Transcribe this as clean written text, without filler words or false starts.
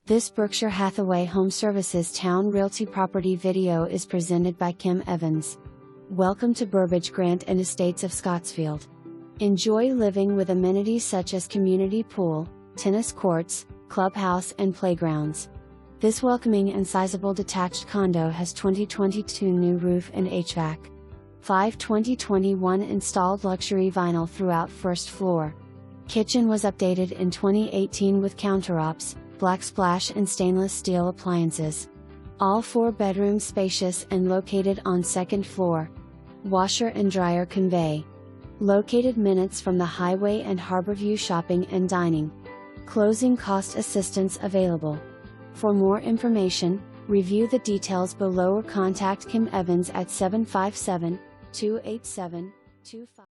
This Berkshire Hathaway HomeServices Towne Realty property video is presented by Kim Evans. Welcome to Burbage Grant and Estates of Scottsfield. Enjoy living with amenities such as community pool, tennis courts, clubhouse and playgrounds. This welcoming and sizable detached condo has 2022 new roof and HVAC. 2021 installed luxury vinyl throughout first floor. Kitchen was updated in 2018 with counterops, blacksplash and stainless steel appliances. All 4 bedrooms spacious and located on second floor. Washer and dryer convey. Located minutes from the highway and Harborview shopping and dining. Closing cost assistance available. For more information, review the details below or contact Kim Evans at 757-287-25